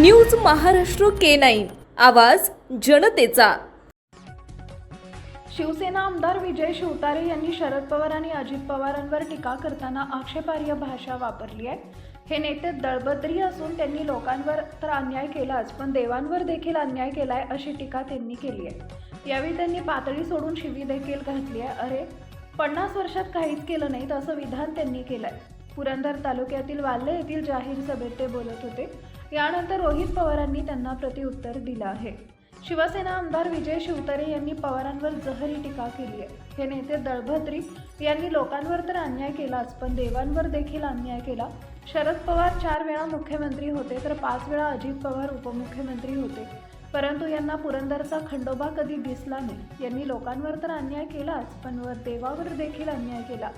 News Maharashtra K9 आवाज जनतेचा। शिवसेना आमदार विजय शिवतारे यांनी शरद पवार आणि अजित पवारांवर टीका करताना आक्षेपार्ह भाषा वापरली आहे। हे नेते दळभद्री असून त्यांनी लोकांवर तर अन्याय केलाच पण देवांवर देखील अन्याय केलाय अशी टीका त्यांनी केली आहे। यावेळी त्यांनी पातळी सोडून शिवी देखील घातली आहे। अरे 50 वर्षात काहीच केलं नाही असं विधान त्यांनी केलंय। पुरंदर तालुक्यातील वाल्हे येथील जाहीर सभेत ते बोलत होते। यानंतर रोहित पवारांनी त्यांना प्रत्युत्तर दिलं आहे। शिवसेना आमदार विजय शिवतारे यांनी पवारांवर जहरी टीका केली आहे। हे नेते दळभद्री यांनी लोकांवर तर अन्याय केलाच पण देवांवर देखील अन्याय केला। शरद पवार 4 वेळा मुख्यमंत्री होते तर 5 वेळा अजित पवार उपमुख्यमंत्री होते, परंतु यांना पुरंदरचा खंडोबा कधी दिसला नाही। यांनी लोकांवर तर अन्याय केलाच पण देवावर देखील अन्याय केला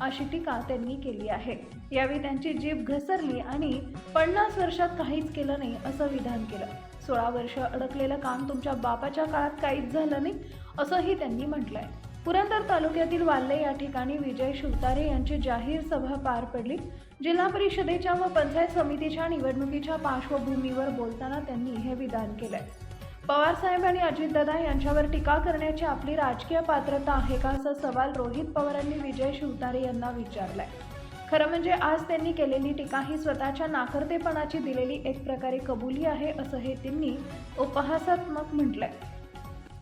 अशी टीका त्यांनी केली आहे। यावेळी त्यांची जीभ घसरली आणि 50 वर्षात काहीच केलं नाही असं विधान केलं। 16 वर्ष अडकलेलं काम तुमच्या बापाच्या काळात काहीच झालं नाही असंही त्यांनी म्हटलंय। पुरंदर तालुक्यातील वाल्हे या ठिकाणी विजय शिवतारे यांची जाहीर सभा पार पडली। जिल्हा परिषदेच्या व पंचायत समितीच्या निवडणुकीच्या पार्श्वभूमीवर बोलताना त्यांनी हे विधान केलंय। पवार साहेब आणि अजितदादा यांच्यावर टीका करण्याची आपली राजकीय पात्रता आहे का असा सवाल रोहित पवारांनी विजय शिवतारे यांना विचारलाय। खरं म्हणजे आज त्यांनी केलेली टीका ही स्वतःच्या नाकर्तेपणाची दिलेली एक प्रकारे कबुली आहे असं हे त्यांनी उपहासात्मक म्हटलंय।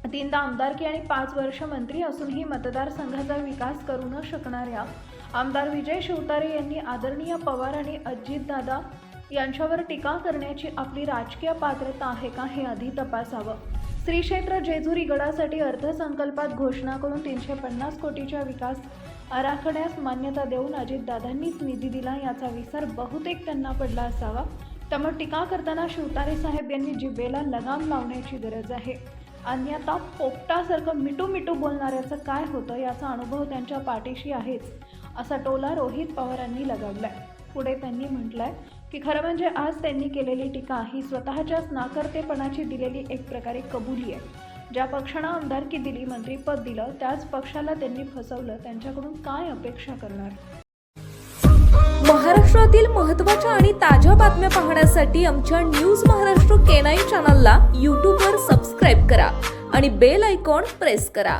3दा आमदारकी आणि 5 वर्ष मंत्री असूनही मतदारसंघाचा विकास करू न शकणाऱ्या आमदार विजय शिवतारे यांनी आदरणीय पवार आणि अजितदादा यांच्यावर टीका करण्याची आपली राजकीय पात्रता आहे का हे आधी तपासावं। श्री क्षेत्र जेजुरी गडासाठी अर्थसंकल्पात घोषणा करून 350 कोटीच्या विकास आराखड्यास मान्यता देऊन अजितदादांनीच निधी दिला याचा विसर बहुतेक त्यांना पडला असावा। त्यामुळे टीका करताना शिवतारे साहेब यांनी जिभेला लगाम लावण्याची गरज आहे। अन्यथा पोपटासारखं मिटू मिटू बोलणाऱ्याचं काय होतं याचा अनुभव त्यांच्या पाठीशी आहेच असा टोला रोहित पवारांनी लगावलाय। पुढे त्यांनी म्हटलंय की खरं म्हणजे आज त्यांनी केलेली टीका ही स्वतःच्याच नाकर्तेपणाची दिलेली एक प्रकारे कबुली आहे। ज्या पक्षानं आमदारकी दिली, मंत्रीपद दिलं, त्याच पक्षाला त्यांनी फसवलं। त्यांच्याकडून काय अपेक्षा करणार? महाराष्ट्रातील महत्त्वाच्या आणि ताज्या बातम्या पाहण्यासाठी आमच्या न्यूज महाराष्ट्र K9 चॅनलला YouTube वर सबस्क्राईब करा आणि बेल आयकॉन प्रेस करा।